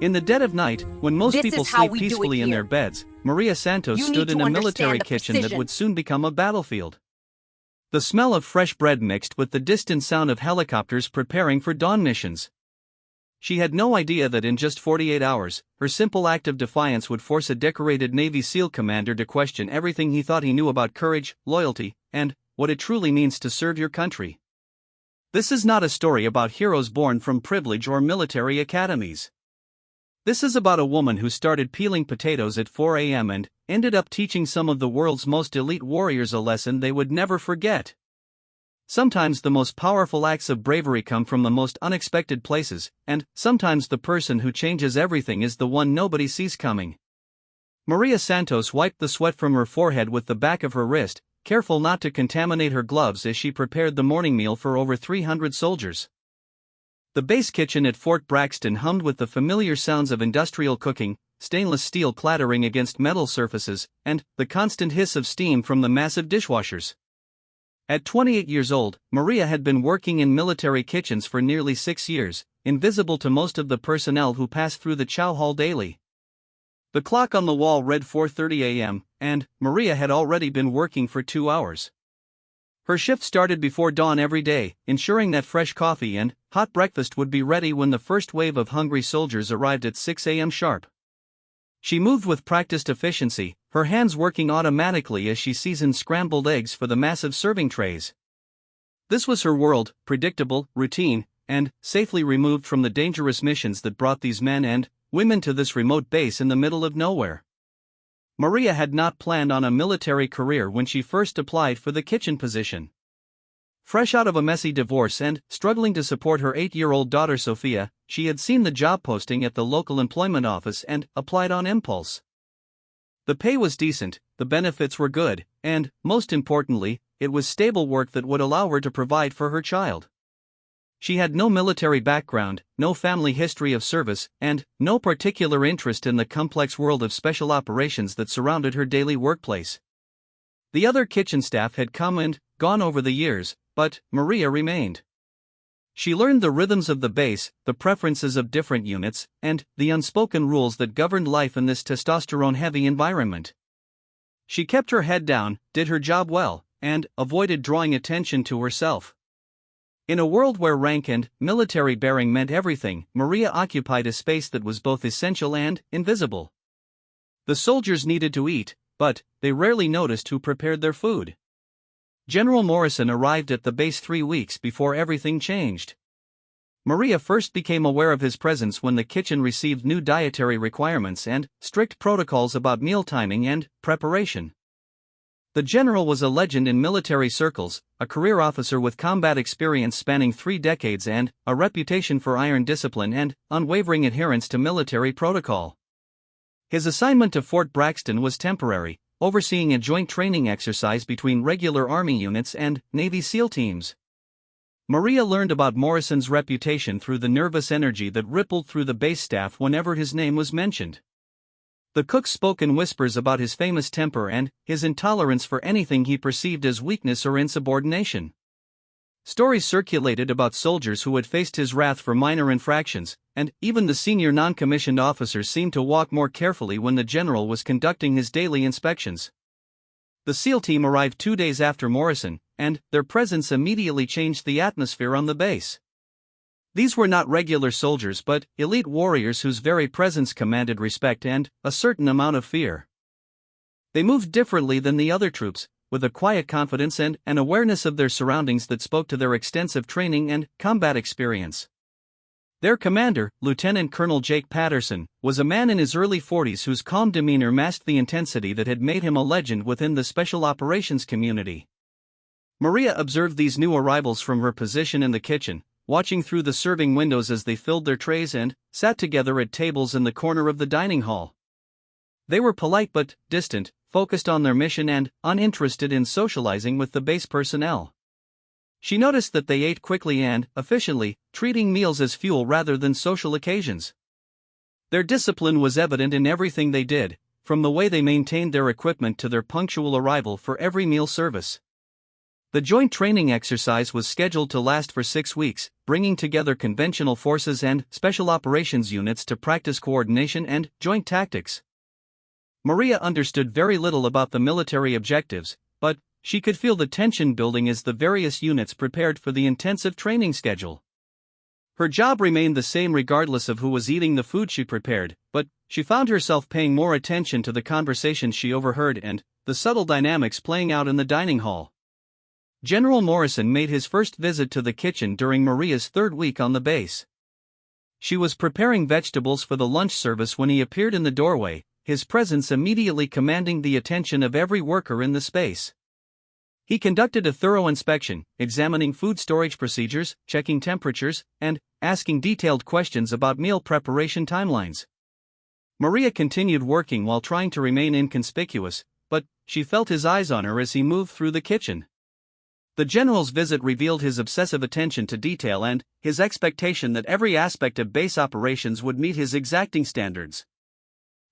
In the dead of night, when most This people is how sleep we do it peacefully in their here. beds, Maria Santos You stood need in to a military understand the kitchen that precision. would soon become a battlefield. The smell of fresh bread mixed with the distant sound of helicopters preparing for dawn missions. She had no idea that in just 48 hours, her simple act of defiance would force a decorated Navy SEAL commander to question everything he thought he knew about courage, loyalty, and what it truly means to serve your country. This is not a story about heroes born from privilege or military academies. This is about a woman who started peeling potatoes at 4 a.m. and ended up teaching some of the world's most elite warriors a lesson they would never forget. Sometimes the most powerful acts of bravery come from the most unexpected places, and sometimes the person who changes everything is the one nobody sees coming. Maria Santos wiped the sweat from her forehead with the back of her wrist, careful not to contaminate her gloves as she prepared the morning meal for over 300 soldiers. The base kitchen at Fort Braxton hummed with the familiar sounds of industrial cooking, stainless steel clattering against metal surfaces, and the constant hiss of steam from the massive dishwashers. At 28 years old, Maria had been working in military kitchens for nearly 6 years, invisible to most of the personnel who passed through the chow hall daily. The clock on the wall read 4:30 a.m., and Maria had already been working for 2 hours. Her shift started before dawn every day, ensuring that fresh coffee and hot breakfast would be ready when the first wave of hungry soldiers arrived at 6 a.m. sharp. She moved with practiced efficiency, her hands working automatically as she seasoned scrambled eggs for the massive serving trays. This was her world, predictable, routine, and safely removed from the dangerous missions that brought these men and women to this remote base in the middle of nowhere. Maria had not planned on a military career when she first applied for the kitchen position. Fresh out of a messy divorce and struggling to support her 8-year-old daughter Sophia, she had seen the job posting at the local employment office and applied on impulse. The pay was decent, the benefits were good, and, most importantly, it was stable work that would allow her to provide for her child. She had no military background, no family history of service, and no particular interest in the complex world of special operations that surrounded her daily workplace. The other kitchen staff had come and gone over the years, but Maria remained. She learned the rhythms of the base, the preferences of different units, and the unspoken rules that governed life in this testosterone-heavy environment. She kept her head down, did her job well, and avoided drawing attention to herself. In a world where rank and military bearing meant everything, Maria occupied a space that was both essential and invisible. The soldiers needed to eat, but they rarely noticed who prepared their food. General Morrison arrived at the base 3 weeks before everything changed. Maria first became aware of his presence when the kitchen received new dietary requirements and strict protocols about meal timing and preparation. The general was a legend in military circles, a career officer with combat experience spanning 3 decades and a reputation for iron discipline and unwavering adherence to military protocol. His assignment to Fort Braxton was temporary, overseeing a joint training exercise between regular Army units and Navy SEAL teams. Maria learned about Morrison's reputation through the nervous energy that rippled through the base staff whenever his name was mentioned. The cook spoke in whispers about his famous temper and his intolerance for anything he perceived as weakness or insubordination. Stories circulated about soldiers who had faced his wrath for minor infractions, and even the senior non-commissioned officers seemed to walk more carefully when the general was conducting his daily inspections. The SEAL team arrived 2 days after Morrison, and their presence immediately changed the atmosphere on the base. These were not regular soldiers but elite warriors whose very presence commanded respect and a certain amount of fear. They moved differently than the other troops, with a quiet confidence and an awareness of their surroundings that spoke to their extensive training and combat experience. Their commander, Lieutenant Colonel Jake Patterson, was a man in his early 40s whose calm demeanor masked the intensity that had made him a legend within the special operations community. Maria observed these new arrivals from her position in the kitchen, watching through the serving windows as they filled their trays and sat together at tables in the corner of the dining hall. They were polite but distant, focused on their mission and uninterested in socializing with the base personnel. She noticed that they ate quickly and efficiently, treating meals as fuel rather than social occasions. Their discipline was evident in everything they did, from the way they maintained their equipment to their punctual arrival for every meal service. The joint training exercise was scheduled to last for 6 weeks, bringing together conventional forces and special operations units to practice coordination and joint tactics. Maria understood very little about the military objectives, but she could feel the tension building as the various units prepared for the intensive training schedule. Her job remained the same regardless of who was eating the food she prepared, but she found herself paying more attention to the conversations she overheard and the subtle dynamics playing out in the dining hall. General Morrison made his first visit to the kitchen during Maria's 3rd week on the base. She was preparing vegetables for the lunch service when he appeared in the doorway, his presence immediately commanding the attention of every worker in the space. He conducted a thorough inspection, examining food storage procedures, checking temperatures, and asking detailed questions about meal preparation timelines. Maria continued working while trying to remain inconspicuous, but she felt his eyes on her as he moved through the kitchen. The general's visit revealed his obsessive attention to detail and his expectation that every aspect of base operations would meet his exacting standards.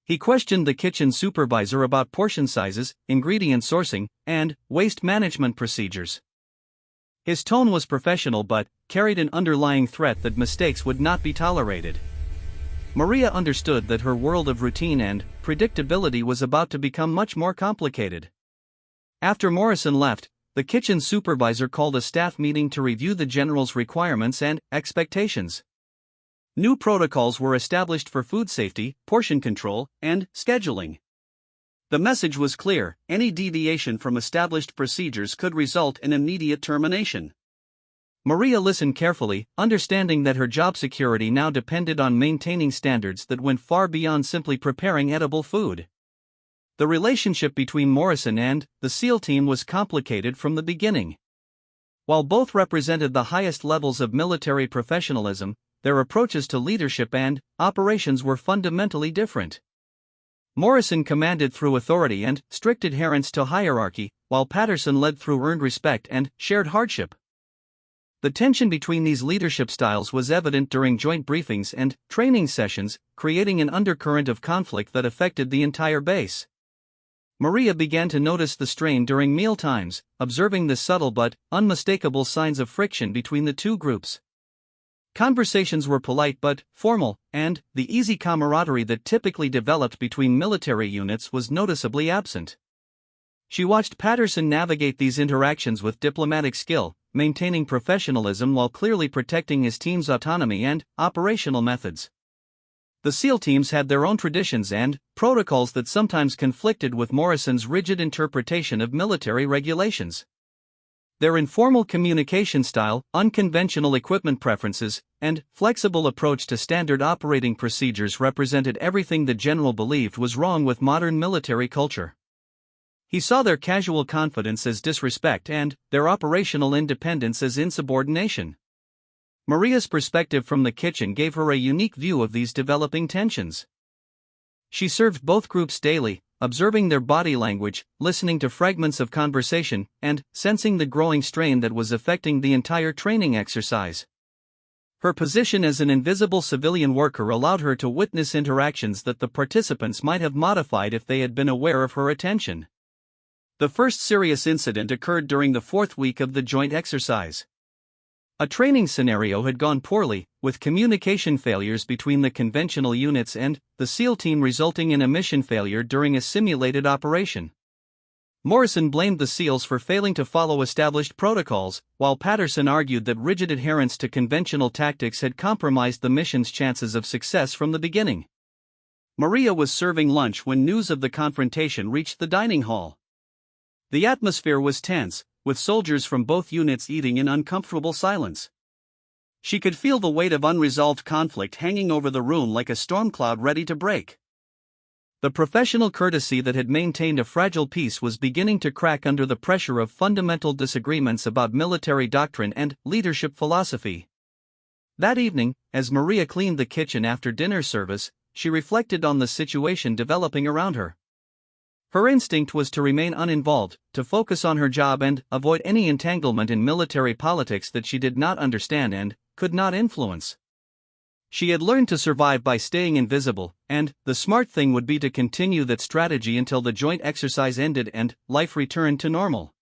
He questioned the kitchen supervisor about portion sizes, ingredient sourcing, and waste management procedures. His tone was professional but carried an underlying threat that mistakes would not be tolerated. Maria understood that her world of routine and predictability was about to become much more complicated. After Morrison left, the kitchen supervisor called a staff meeting to review the general's requirements and expectations. New protocols were established for food safety, portion control, and scheduling. The message was clear: any deviation from established procedures could result in immediate termination. Maria listened carefully, understanding that her job security now depended on maintaining standards that went far beyond simply preparing edible food. The relationship between Morrison and the SEAL team was complicated from the beginning. While both represented the highest levels of military professionalism, their approaches to leadership and operations were fundamentally different. Morrison commanded through authority and strict adherence to hierarchy, while Patterson led through earned respect and shared hardship. The tension between these leadership styles was evident during joint briefings and training sessions, creating an undercurrent of conflict that affected the entire base. Maria began to notice the strain during meal times, observing the subtle but unmistakable signs of friction between the two groups. Conversations were polite but formal, and the easy camaraderie that typically developed between military units was noticeably absent. She watched Patterson navigate these interactions with diplomatic skill, maintaining professionalism while clearly protecting his team's autonomy and operational methods. The SEAL teams had their own traditions and protocols that sometimes conflicted with Morrison's rigid interpretation of military regulations. Their informal communication style, unconventional equipment preferences, and flexible approach to standard operating procedures represented everything the general believed was wrong with modern military culture. He saw their casual confidence as disrespect and their operational independence as insubordination. Maria's perspective from the kitchen gave her a unique view of these developing tensions. She served both groups daily, observing their body language, listening to fragments of conversation, and sensing the growing strain that was affecting the entire training exercise. Her position as an invisible civilian worker allowed her to witness interactions that the participants might have modified if they had been aware of her attention. The first serious incident occurred during the 4th week of the joint exercise. A training scenario had gone poorly, with communication failures between the conventional units and the SEAL team resulting in a mission failure during a simulated operation. Morrison blamed the SEALs for failing to follow established protocols, while Patterson argued that rigid adherence to conventional tactics had compromised the mission's chances of success from the beginning. Maria was serving lunch when news of the confrontation reached the dining hall. The atmosphere was tense, with soldiers from both units eating in uncomfortable silence. She could feel the weight of unresolved conflict hanging over the room like a storm cloud ready to break. The professional courtesy that had maintained a fragile peace was beginning to crack under the pressure of fundamental disagreements about military doctrine and leadership philosophy. That evening, as Maria cleaned the kitchen after dinner service, she reflected on the situation developing around her. Her instinct was to remain uninvolved, to focus on her job and avoid any entanglement in military politics that she did not understand and could not influence. She had learned to survive by staying invisible, and the smart thing would be to continue that strategy until the joint exercise ended and life returned to normal.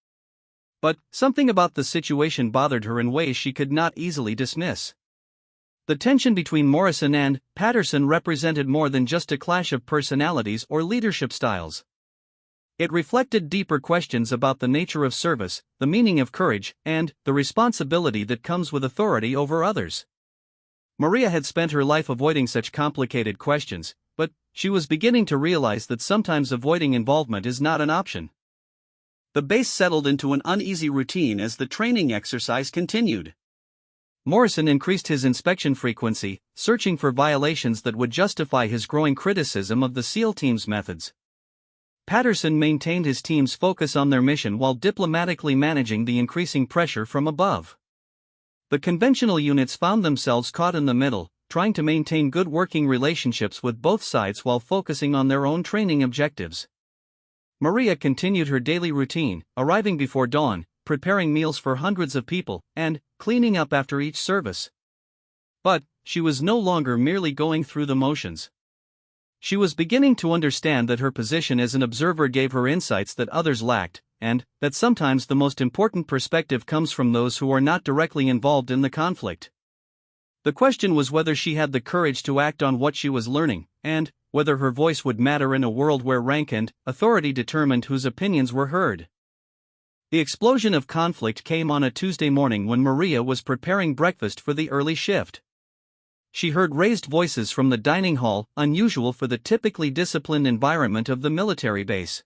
But something about the situation bothered her in ways she could not easily dismiss. The tension between Morrison and Patterson represented more than just a clash of personalities or leadership styles. It reflected deeper questions about the nature of service, the meaning of courage, and the responsibility that comes with authority over others. Maria had spent her life avoiding such complicated questions, but she was beginning to realize that sometimes avoiding involvement is not an option. The base settled into an uneasy routine as the training exercise continued. Morrison increased his inspection frequency, searching for violations that would justify his growing criticism of the SEAL team's methods. Patterson maintained his team's focus on their mission while diplomatically managing the increasing pressure from above. The conventional units found themselves caught in the middle, trying to maintain good working relationships with both sides while focusing on their own training objectives. Maria continued her daily routine, arriving before dawn, preparing meals for hundreds of people, and cleaning up after each service. But she was no longer merely going through the motions. She was beginning to understand that her position as an observer gave her insights that others lacked, and that sometimes the most important perspective comes from those who are not directly involved in the conflict. The question was whether she had the courage to act on what she was learning, and whether her voice would matter in a world where rank and authority determined whose opinions were heard. The explosion of conflict came on a Tuesday morning when Maria was preparing breakfast for the early shift. She heard raised voices from the dining hall, unusual for the typically disciplined environment of the military base.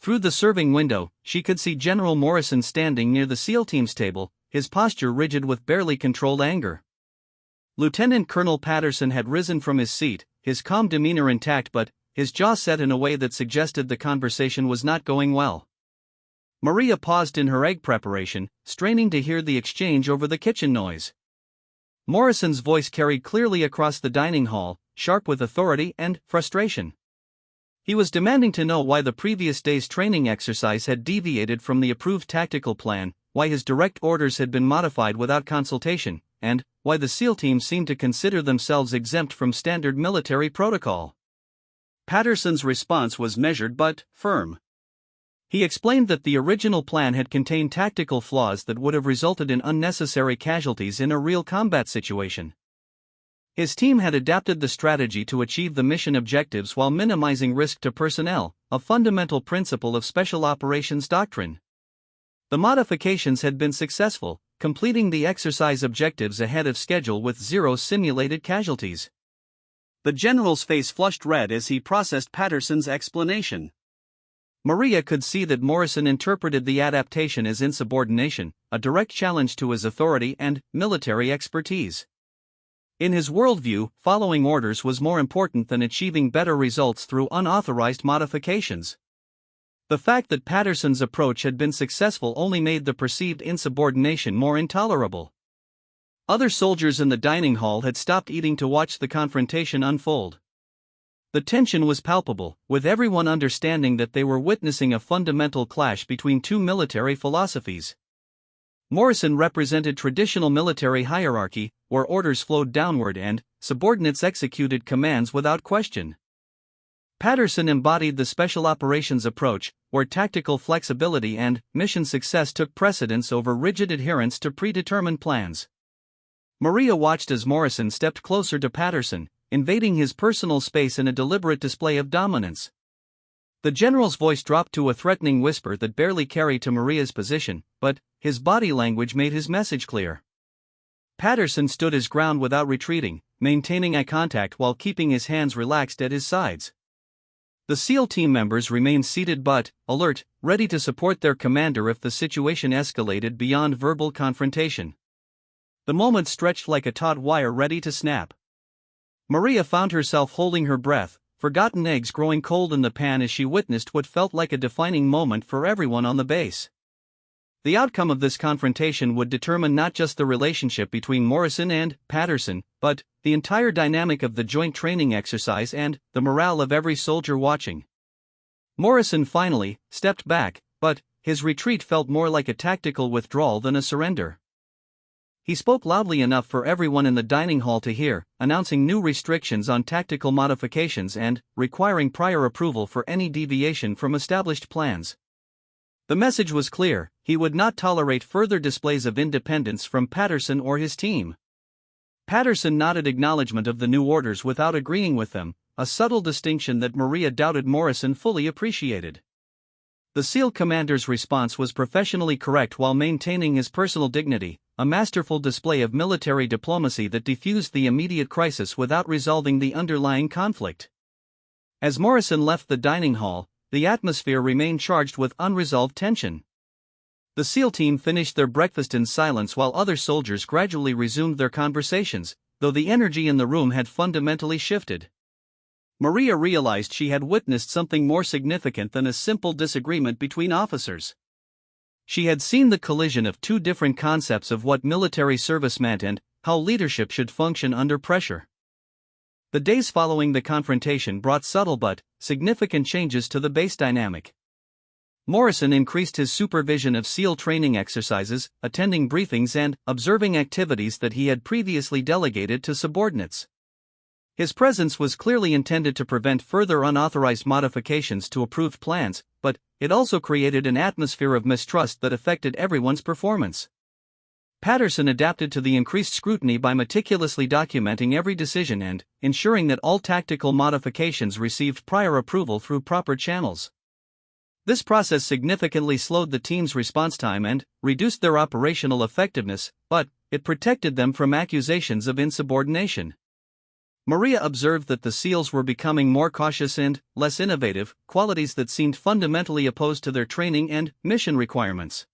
Through the serving window, she could see General Morrison standing near the SEAL team's table, his posture rigid with barely controlled anger. Lieutenant Colonel Patterson had risen from his seat, his calm demeanor intact but his jaw set in a way that suggested the conversation was not going well. Maria paused in her egg preparation, straining to hear the exchange over the kitchen noise. Morrison's voice carried clearly across the dining hall, sharp with authority and frustration. He was demanding to know why the previous day's training exercise had deviated from the approved tactical plan, why his direct orders had been modified without consultation, and why the SEAL team seemed to consider themselves exempt from standard military protocol. Patterson's response was measured but firm. He explained that the original plan had contained tactical flaws that would have resulted in unnecessary casualties in a real combat situation. His team had adapted the strategy to achieve the mission objectives while minimizing risk to personnel, a fundamental principle of special operations doctrine. The modifications had been successful, completing the exercise objectives ahead of schedule with 0 simulated casualties. The general's face flushed red as he processed Patterson's explanation. Maria could see that Morrison interpreted the adaptation as insubordination, a direct challenge to his authority and military expertise. In his worldview, following orders was more important than achieving better results through unauthorized modifications. The fact that Patterson's approach had been successful only made the perceived insubordination more intolerable. Other soldiers in the dining hall had stopped eating to watch the confrontation unfold. The tension was palpable, with everyone understanding that they were witnessing a fundamental clash between two military philosophies. Morrison represented traditional military hierarchy, where orders flowed downward and subordinates executed commands without question. Patterson embodied the special operations approach, where tactical flexibility and mission success took precedence over rigid adherence to predetermined plans. Maria watched as Morrison stepped closer to Patterson, invading his personal space in a deliberate display of dominance. The general's voice dropped to a threatening whisper that barely carried to Maria's position, but his body language made his message clear. Patterson stood his ground without retreating, maintaining eye contact while keeping his hands relaxed at his sides. The SEAL team members remained seated but alert, ready to support their commander if the situation escalated beyond verbal confrontation. The moment stretched like a taut wire ready to snap. Maria found herself holding her breath, forgotten eggs growing cold in the pan as she witnessed what felt like a defining moment for everyone on the base. The outcome of this confrontation would determine not just the relationship between Morrison and Patterson, but the entire dynamic of the joint training exercise and the morale of every soldier watching. Morrison finally stepped back, but his retreat felt more like a tactical withdrawal than a surrender. He spoke loudly enough for everyone in the dining hall to hear, announcing new restrictions on tactical modifications and requiring prior approval for any deviation from established plans. The message was clear: he would not tolerate further displays of independence from Patterson or his team. Patterson nodded acknowledgement of the new orders without agreeing with them, a subtle distinction that Maria doubted Morrison fully appreciated. The SEAL commander's response was professionally correct while maintaining his personal dignity, a masterful display of military diplomacy that diffused the immediate crisis without resolving the underlying conflict. As Morrison left the dining hall, the atmosphere remained charged with unresolved tension. The SEAL team finished their breakfast in silence while other soldiers gradually resumed their conversations, though the energy in the room had fundamentally shifted. Maria realized she had witnessed something more significant than a simple disagreement between officers. She had seen the collision of two different concepts of what military service meant and how leadership should function under pressure. The days following the confrontation brought subtle but significant changes to the base dynamic. Morrison increased his supervision of SEAL training exercises, attending briefings and observing activities that he had previously delegated to subordinates. His presence was clearly intended to prevent further unauthorized modifications to approved plans, but it also created an atmosphere of mistrust that affected everyone's performance. Patterson adapted to the increased scrutiny by meticulously documenting every decision and ensuring that all tactical modifications received prior approval through proper channels. This process significantly slowed the team's response time and reduced their operational effectiveness, but it protected them from accusations of insubordination. Maria observed that the SEALs were becoming more cautious and less innovative, qualities that seemed fundamentally opposed to their training and mission requirements.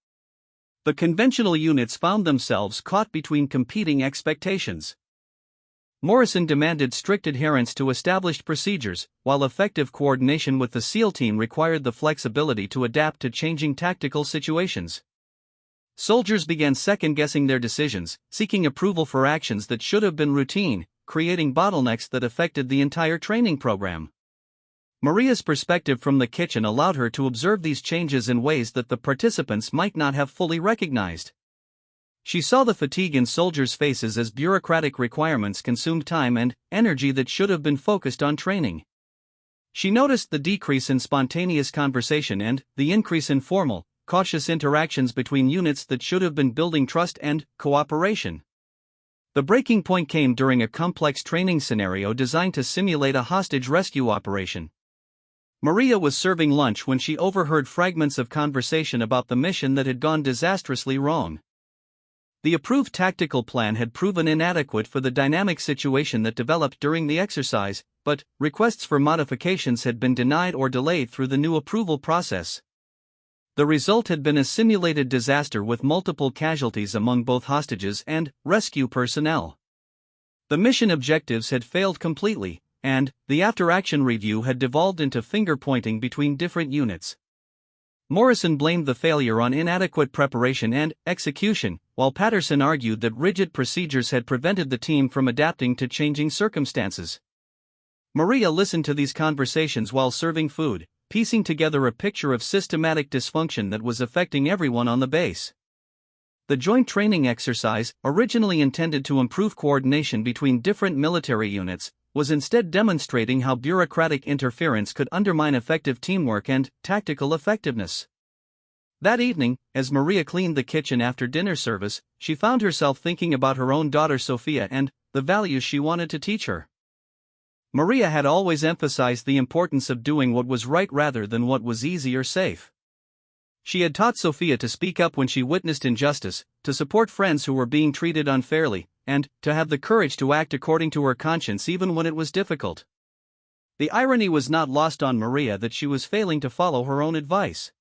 The conventional units found themselves caught between competing expectations. Morrison demanded strict adherence to established procedures, while effective coordination with the SEAL team required the flexibility to adapt to changing tactical situations. Soldiers began second-guessing their decisions, seeking approval for actions that should have been routine, creating bottlenecks that affected the entire training program. Maria's perspective from the kitchen allowed her to observe these changes in ways that the participants might not have fully recognized. She saw the fatigue in soldiers' faces as bureaucratic requirements consumed time and energy that should have been focused on training. She noticed the decrease in spontaneous conversation and the increase in formal, cautious interactions between units that should have been building trust and cooperation. The breaking point came during a complex training scenario designed to simulate a hostage rescue operation. Maria was serving lunch when she overheard fragments of conversation about the mission that had gone disastrously wrong. The approved tactical plan had proven inadequate for the dynamic situation that developed during the exercise, but requests for modifications had been denied or delayed through the new approval process. The result had been a simulated disaster with multiple casualties among both hostages and rescue personnel. The mission objectives had failed completely, and the after-action review had devolved into finger-pointing between different units. Morrison blamed the failure on inadequate preparation and execution, while Patterson argued that rigid procedures had prevented the team from adapting to changing circumstances. Maria listened to these conversations while serving food, piecing together a picture of systematic dysfunction that was affecting everyone on the base. The joint training exercise, originally intended to improve coordination between different military units, was instead demonstrating how bureaucratic interference could undermine effective teamwork and tactical effectiveness. That evening, as Maria cleaned the kitchen after dinner service, she found herself thinking about her own daughter Sophia and the values she wanted to teach her. Maria had always emphasized the importance of doing what was right rather than what was easy or safe. She had taught Sophia to speak up when she witnessed injustice, to support friends who were being treated unfairly, and to have the courage to act according to her conscience even when it was difficult. The irony was not lost on Maria that she was failing to follow her own advice.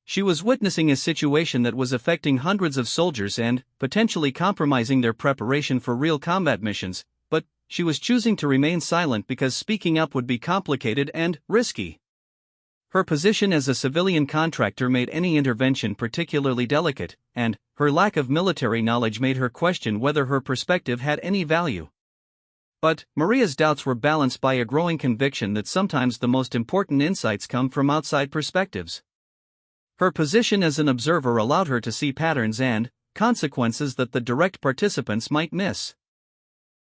She was witnessing a situation that was affecting hundreds of soldiers and potentially compromising their preparation for real combat missions, but she was choosing to remain silent because speaking up would be complicated and risky. Her position as a civilian contractor made any intervention particularly delicate, and her lack of military knowledge made her question whether her perspective had any value. But Maria's doubts were balanced by a growing conviction that sometimes the most important insights come from outside perspectives. Her position as an observer allowed her to see patterns and consequences that the direct participants might miss.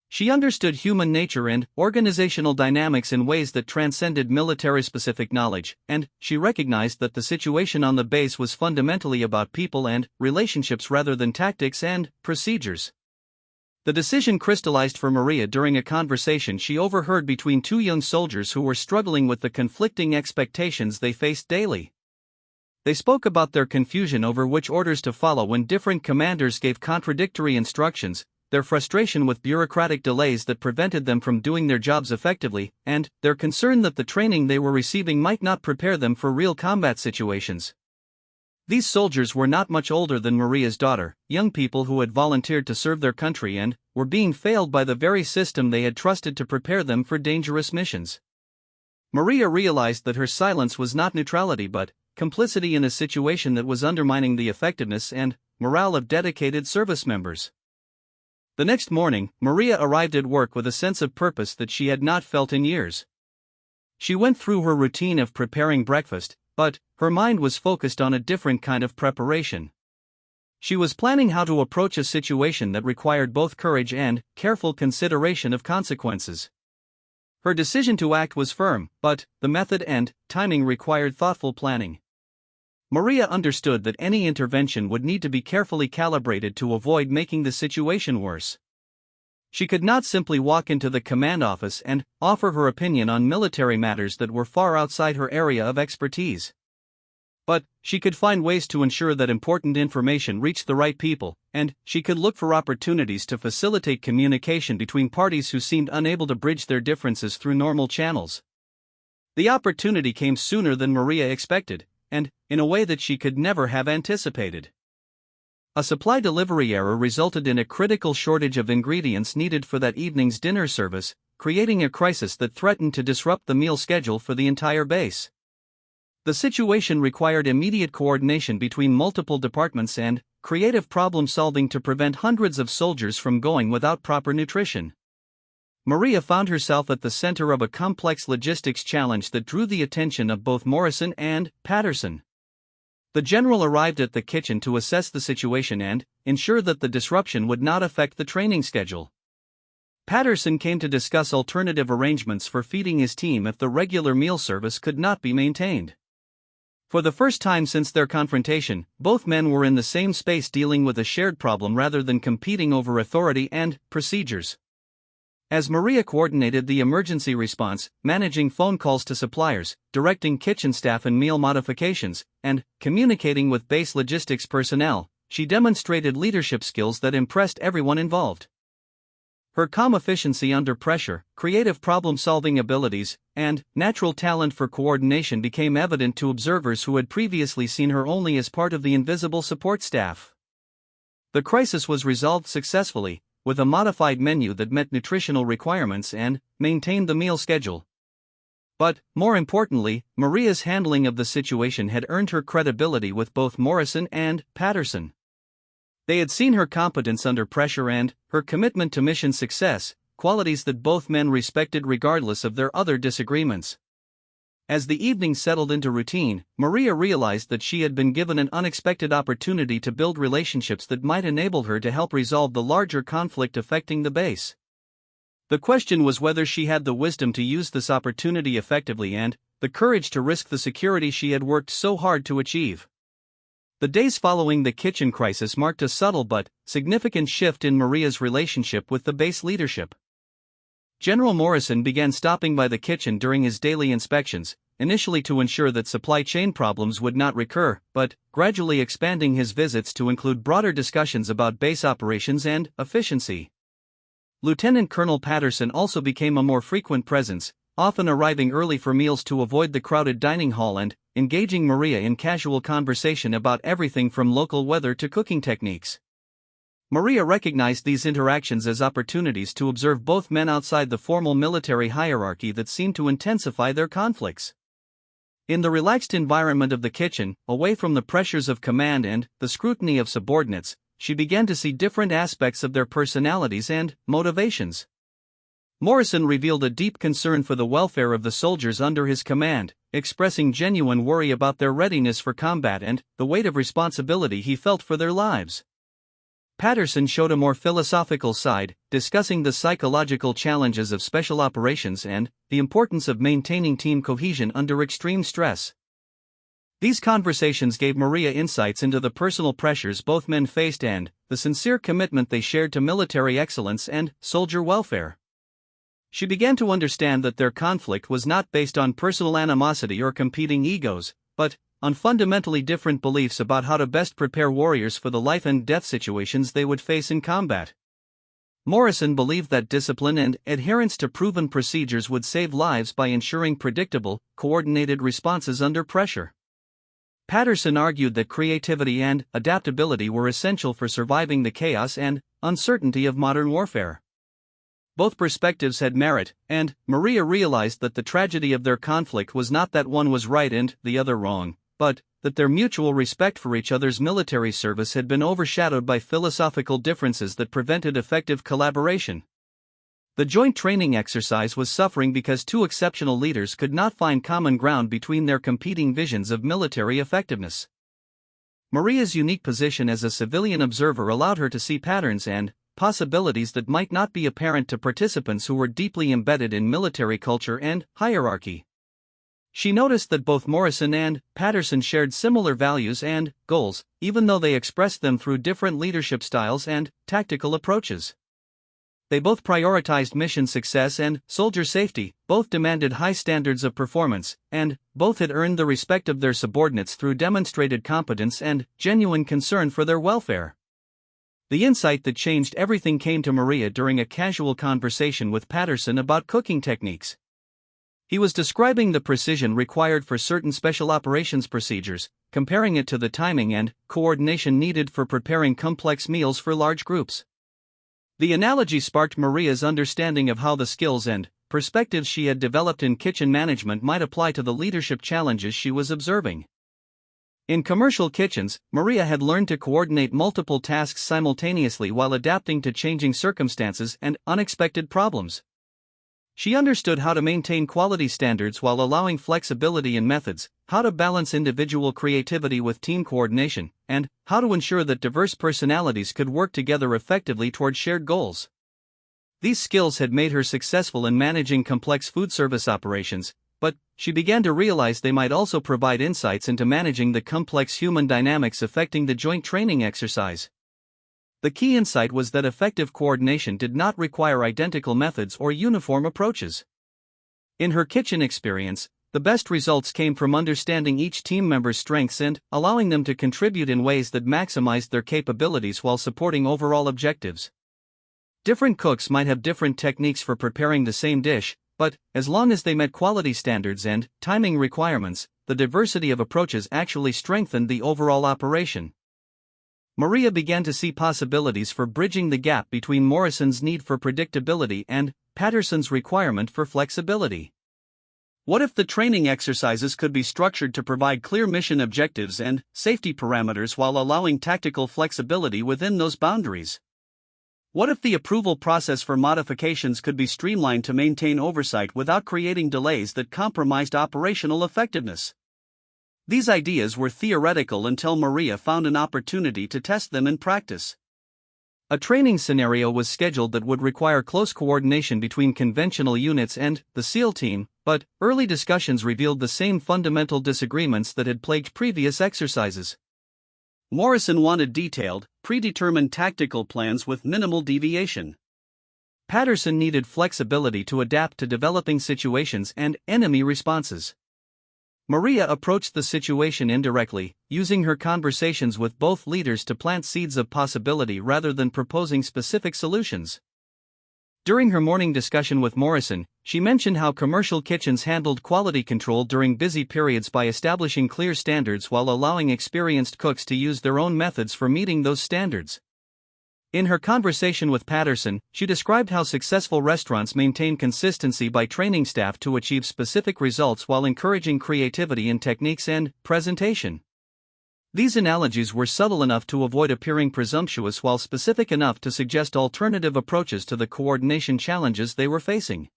She understood human nature and organizational dynamics in ways that transcended military-specific knowledge, and she recognized that the situation on the base was fundamentally about people and relationships rather than tactics and procedures. The decision crystallized for Maria during a conversation she overheard between two young soldiers who were struggling with the conflicting expectations they faced daily. They spoke about their confusion over which orders to follow when different commanders gave contradictory instructions, their frustration with bureaucratic delays that prevented them from doing their jobs effectively, and their concern that the training they were receiving might not prepare them for real combat situations. These soldiers were not much older than Maria's daughter, young people who had volunteered to serve their country and were being failed by the very system they had trusted to prepare them for dangerous missions. Maria realized that her silence was not neutrality but complicity in a situation that was undermining the effectiveness and morale of dedicated service members. The next morning, Maria arrived at work with a sense of purpose that she had not felt in years. She went through her routine of preparing breakfast, but her mind was focused on a different kind of preparation. She was planning how to approach a situation that required both courage and careful consideration of consequences. Her decision to act was firm, but the method and timing required thoughtful planning. Maria understood that any intervention would need to be carefully calibrated to avoid making the situation worse. She could not simply walk into the command office and offer her opinion on military matters that were far outside her area of expertise. But she could find ways to ensure that important information reached the right people, and she could look for opportunities to facilitate communication between parties who seemed unable to bridge their differences through normal channels. The opportunity came sooner than Maria expected, and in a way that she could never have anticipated. A supply delivery error resulted in a critical shortage of ingredients needed for that evening's dinner service, creating a crisis that threatened to disrupt the meal schedule for the entire base. The situation required immediate coordination between multiple departments and creative problem-solving to prevent hundreds of soldiers from going without proper nutrition. Maria found herself at the center of a complex logistics challenge that drew the attention of both Morrison and Patterson. The general arrived at the kitchen to assess the situation and ensure that the disruption would not affect the training schedule. Patterson came to discuss alternative arrangements for feeding his team if the regular meal service could not be maintained. For the first time since their confrontation, both men were in the same space dealing with a shared problem rather than competing over authority and procedures. As Maria coordinated the emergency response, managing phone calls to suppliers, directing kitchen staff and meal modifications, and communicating with base logistics personnel, she demonstrated leadership skills that impressed everyone involved. Her calm efficiency under pressure, creative problem-solving abilities, and natural talent for coordination became evident to observers who had previously seen her only as part of the invisible support staff. The crisis was resolved successfully, with a modified menu that met nutritional requirements and maintained the meal schedule. But, more importantly, Maria's handling of the situation had earned her credibility with both Morrison and Patterson. They had seen her competence under pressure and her commitment to mission success, qualities that both men respected regardless of their other disagreements. As the evening settled into routine, Maria realized that she had been given an unexpected opportunity to build relationships that might enable her to help resolve the larger conflict affecting the base. The question was whether she had the wisdom to use this opportunity effectively and the courage to risk the security she had worked so hard to achieve. The days following the kitchen crisis marked a subtle but significant shift in Maria's relationship with the base leadership. General Morrison began stopping by the kitchen during his daily inspections, initially to ensure that supply chain problems would not recur, but gradually expanding his visits to include broader discussions about base operations and efficiency. Lieutenant Colonel Patterson also became a more frequent presence, often arriving early for meals to avoid the crowded dining hall and engaging Maria in casual conversation about everything from local weather to cooking techniques. Maria recognized these interactions as opportunities to observe both men outside the formal military hierarchy that seemed to intensify their conflicts. In the relaxed environment of the kitchen, away from the pressures of command and the scrutiny of subordinates, she began to see different aspects of their personalities and motivations. Morrison revealed a deep concern for the welfare of the soldiers under his command, expressing genuine worry about their readiness for combat and the weight of responsibility he felt for their lives. Patterson showed a more philosophical side, discussing the psychological challenges of special operations and the importance of maintaining team cohesion under extreme stress. These conversations gave Maria insights into the personal pressures both men faced and the sincere commitment they shared to military excellence and soldier welfare. She began to understand that their conflict was not based on personal animosity or competing egos, but on fundamentally different beliefs about how to best prepare warriors for the life and death situations they would face in combat. Morrison believed that discipline and adherence to proven procedures would save lives by ensuring predictable, coordinated responses under pressure. Patterson argued that creativity and adaptability were essential for surviving the chaos and uncertainty of modern warfare. Both perspectives had merit, and Maria realized that the tragedy of their conflict was not that one was right and the other wrong, but that their mutual respect for each other's military service had been overshadowed by philosophical differences that prevented effective collaboration. The joint training exercise was suffering because two exceptional leaders could not find common ground between their competing visions of military effectiveness. Maria's unique position as a civilian observer allowed her to see patterns and possibilities that might not be apparent to participants who were deeply embedded in military culture and hierarchy. She noticed that both Morrison and Patterson shared similar values and goals, even though they expressed them through different leadership styles and tactical approaches. They both prioritized mission success and soldier safety, both demanded high standards of performance, and both had earned the respect of their subordinates through demonstrated competence and genuine concern for their welfare. The insight that changed everything came to Maria during a casual conversation with Patterson about cooking techniques. He was describing the precision required for certain special operations procedures, comparing it to the timing and coordination needed for preparing complex meals for large groups. The analogy sparked Maria's understanding of how the skills and perspectives she had developed in kitchen management might apply to the leadership challenges she was observing. In commercial kitchens, Maria had learned to coordinate multiple tasks simultaneously while adapting to changing circumstances and unexpected problems. She understood how to maintain quality standards while allowing flexibility in methods, how to balance individual creativity with team coordination, and how to ensure that diverse personalities could work together effectively toward shared goals. These skills had made her successful in managing complex food service operations, but she began to realize they might also provide insights into managing the complex human dynamics affecting the joint training exercise. The key insight was that effective coordination did not require identical methods or uniform approaches. In her kitchen experience, the best results came from understanding each team member's strengths and allowing them to contribute in ways that maximized their capabilities while supporting overall objectives. Different cooks might have different techniques for preparing the same dish, but as long as they met quality standards and timing requirements, the diversity of approaches actually strengthened the overall operation. Maria began to see possibilities for bridging the gap between Morrison's need for predictability and Patterson's requirement for flexibility. What if the training exercises could be structured to provide clear mission objectives and safety parameters while allowing tactical flexibility within those boundaries? What if the approval process for modifications could be streamlined to maintain oversight without creating delays that compromised operational effectiveness? These ideas were theoretical until Maria found an opportunity to test them in practice. A training scenario was scheduled that would require close coordination between conventional units and the SEAL team, but early discussions revealed the same fundamental disagreements that had plagued previous exercises. Morrison wanted detailed, predetermined tactical plans with minimal deviation. Patterson needed flexibility to adapt to developing situations and enemy responses. Maria approached the situation indirectly, using her conversations with both leaders to plant seeds of possibility rather than proposing specific solutions. During her morning discussion with Morrison, she mentioned how commercial kitchens handled quality control during busy periods by establishing clear standards while allowing experienced cooks to use their own methods for meeting those standards. In her conversation with Patterson, she described how successful restaurants maintain consistency by training staff to achieve specific results while encouraging creativity in techniques and presentation. These analogies were subtle enough to avoid appearing presumptuous while specific enough to suggest alternative approaches to the coordination challenges they were facing.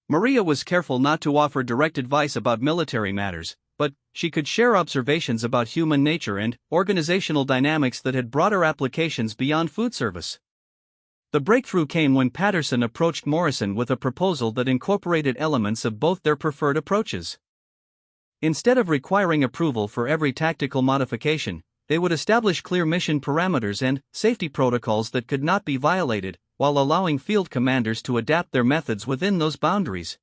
Maria was careful not to offer direct advice about military matters, but she could share observations about human nature and organizational dynamics that had broader applications beyond food service. The breakthrough came when Patterson approached Morrison with a proposal that incorporated elements of both their preferred approaches. Instead of requiring approval for every tactical modification, they would establish clear mission parameters and safety protocols that could not be violated, while allowing field commanders to adapt their methods within those boundaries.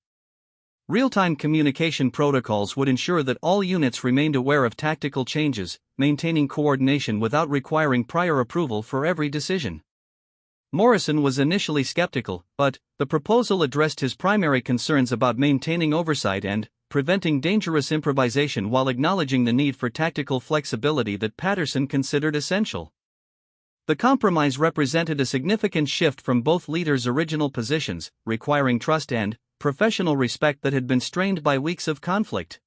Real-time communication protocols would ensure that all units remained aware of tactical changes, maintaining coordination without requiring prior approval for every decision. Morrison was initially skeptical, but the proposal addressed his primary concerns about maintaining oversight and preventing dangerous improvisation while acknowledging the need for tactical flexibility that Patterson considered essential. The compromise represented a significant shift from both leaders' original positions, requiring trust and professional respect that had been strained by weeks of conflict.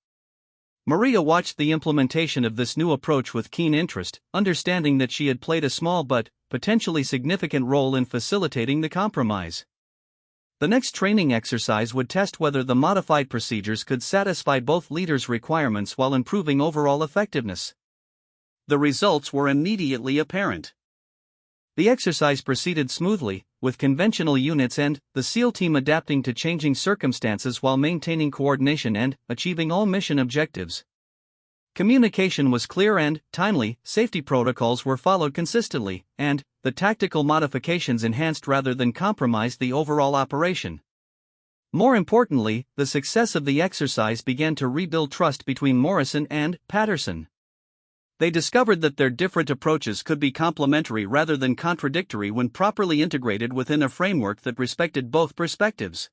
Maria watched the implementation of this new approach with keen interest, understanding that she had played a small but potentially significant role in facilitating the compromise. The next training exercise would test whether the modified procedures could satisfy both leaders' requirements while improving overall effectiveness. The results were immediately apparent. The exercise proceeded smoothly, with conventional units and the SEAL team adapting to changing circumstances while maintaining coordination and achieving all mission objectives. Communication was clear and timely, safety protocols were followed consistently, and the tactical modifications enhanced rather than compromised the overall operation. More importantly, the success of the exercise began to rebuild trust between Morrison and Patterson. They discovered that their different approaches could be complementary rather than contradictory when properly integrated within a framework that respected both perspectives.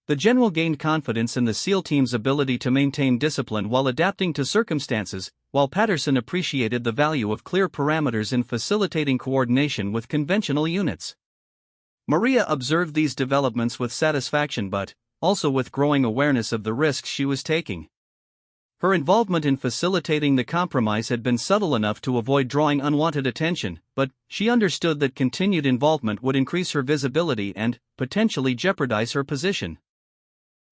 The general gained confidence in the SEAL team's ability to maintain discipline while adapting to circumstances, while Patterson appreciated the value of clear parameters in facilitating coordination with conventional units. Maria observed these developments with satisfaction but also with growing awareness of the risks she was taking. Her involvement in facilitating the compromise had been subtle enough to avoid drawing unwanted attention, but she understood that continued involvement would increase her visibility and potentially jeopardize her position.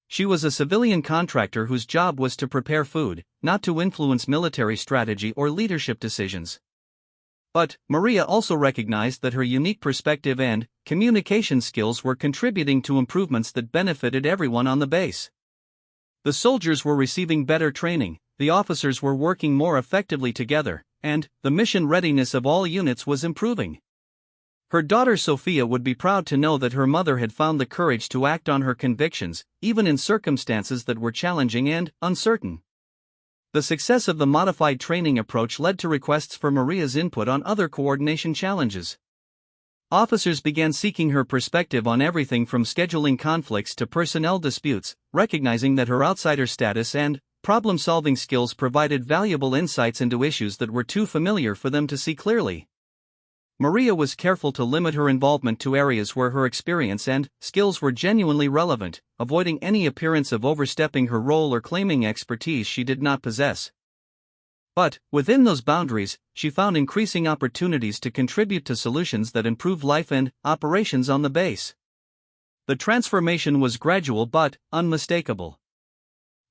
She was a civilian contractor whose job was to prepare food, not to influence military strategy or leadership decisions. But Maria also recognized that her unique perspective and communication skills were contributing to improvements that benefited everyone on the base. The soldiers were receiving better training, the officers were working more effectively together, and the mission readiness of all units was improving. Her daughter Sophia would be proud to know that her mother had found the courage to act on her convictions, even in circumstances that were challenging and uncertain. The success of the modified training approach led to requests for Maria's input on other coordination challenges. Officers began seeking her perspective on everything from scheduling conflicts to personnel disputes, recognizing that her outsider status and problem-solving skills provided valuable insights into issues that were too familiar for them to see clearly. Maria was careful to limit her involvement to areas where her experience and skills were genuinely relevant, avoiding any appearance of overstepping her role or claiming expertise she did not possess. But, within those boundaries, she found increasing opportunities to contribute to solutions that improve life and operations on the base. The transformation was gradual but unmistakable.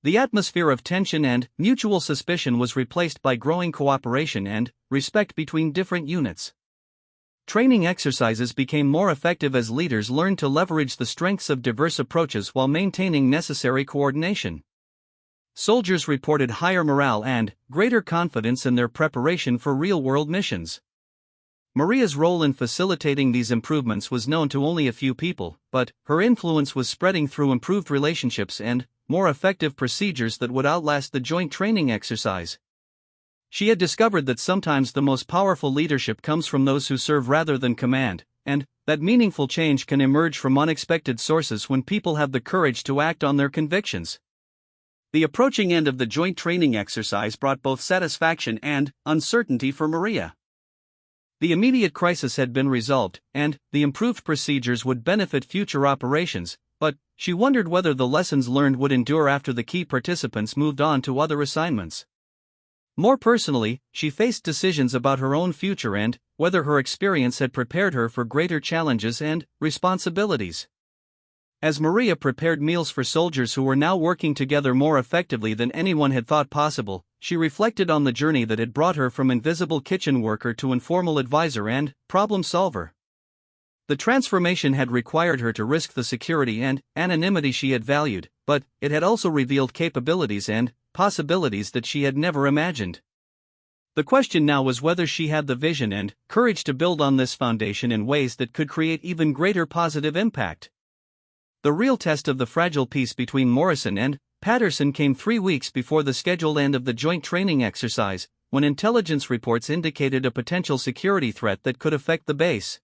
The atmosphere of tension and mutual suspicion was replaced by growing cooperation and respect between different units. Training exercises became more effective as leaders learned to leverage the strengths of diverse approaches while maintaining necessary coordination. Soldiers reported higher morale and greater confidence in their preparation for real-world missions. Maria's role in facilitating these improvements was known to only a few people, but her influence was spreading through improved relationships and more effective procedures that would outlast the joint training exercise. She had discovered that sometimes the most powerful leadership comes from those who serve rather than command, and that meaningful change can emerge from unexpected sources when people have the courage to act on their convictions. The approaching end of the joint training exercise brought both satisfaction and uncertainty for Maria. The immediate crisis had been resolved, and the improved procedures would benefit future operations, but she wondered whether the lessons learned would endure after the key participants moved on to other assignments. More personally, she faced decisions about her own future and whether her experience had prepared her for greater challenges and responsibilities. As Maria prepared meals for soldiers who were now working together more effectively than anyone had thought possible, she reflected on the journey that had brought her from invisible kitchen worker to informal advisor and problem solver. The transformation had required her to risk the security and anonymity she had valued, but it had also revealed capabilities and possibilities that she had never imagined. The question now was whether she had the vision and courage to build on this foundation in ways that could create even greater positive impact. The real test of the fragile peace between Morrison and Patterson came 3 weeks before the scheduled end of the joint training exercise, when intelligence reports indicated a potential security threat that could affect the base.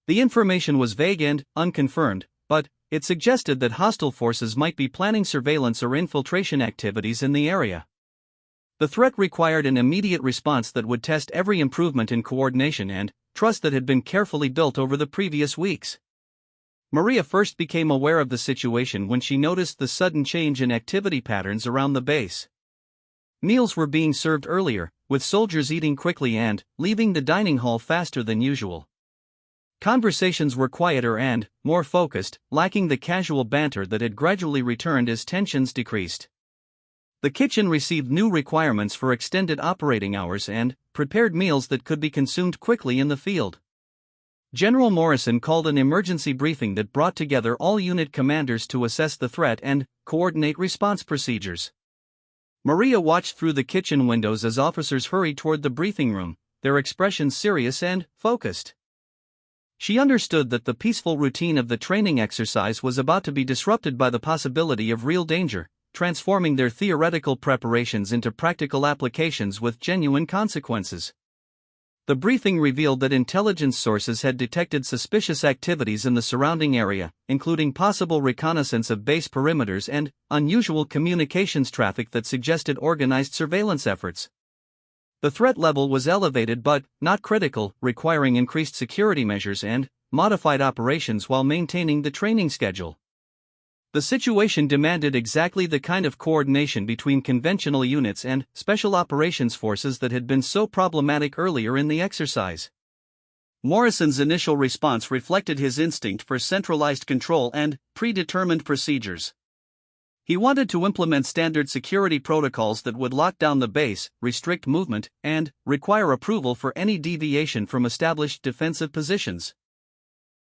The information was vague and unconfirmed, but it suggested that hostile forces might be planning surveillance or infiltration activities in the area. The threat required an immediate response that would test every improvement in coordination and trust that had been carefully built over the previous weeks. Maria first became aware of the situation when she noticed the sudden change in activity patterns around the base. Meals were being served earlier, with soldiers eating quickly and leaving the dining hall faster than usual. Conversations were quieter and more focused, lacking the casual banter that had gradually returned as tensions decreased. The kitchen received new requirements for extended operating hours and prepared meals that could be consumed quickly in the field. General Morrison called an emergency briefing that brought together all unit commanders to assess the threat and coordinate response procedures. Maria watched through the kitchen windows as officers hurried toward the briefing room, their expressions serious and focused. She understood that the peaceful routine of the training exercise was about to be disrupted by the possibility of real danger, transforming their theoretical preparations into practical applications with genuine consequences. The briefing revealed that intelligence sources had detected suspicious activities in the surrounding area, including possible reconnaissance of base perimeters and unusual communications traffic that suggested organized surveillance efforts. The threat level was elevated but not critical, requiring increased security measures and modified operations while maintaining the training schedule. The situation demanded exactly the kind of coordination between conventional units and special operations forces that had been so problematic earlier in the exercise. Morrison's initial response reflected his instinct for centralized control and predetermined procedures. He wanted to implement standard security protocols that would lock down the base, restrict movement, and require approval for any deviation from established defensive positions.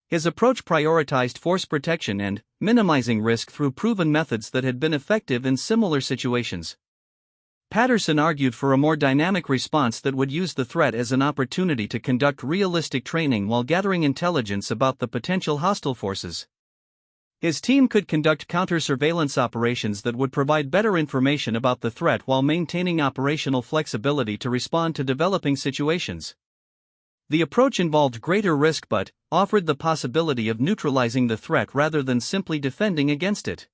His approach prioritized force protection and minimizing risk through proven methods that had been effective in similar situations. Patterson argued for a more dynamic response that would use the threat as an opportunity to conduct realistic training while gathering intelligence about the potential hostile forces. His team could conduct counter-surveillance operations that would provide better information about the threat while maintaining operational flexibility to respond to developing situations. The approach involved greater risk but offered the possibility of neutralizing the threat rather than simply defending against it.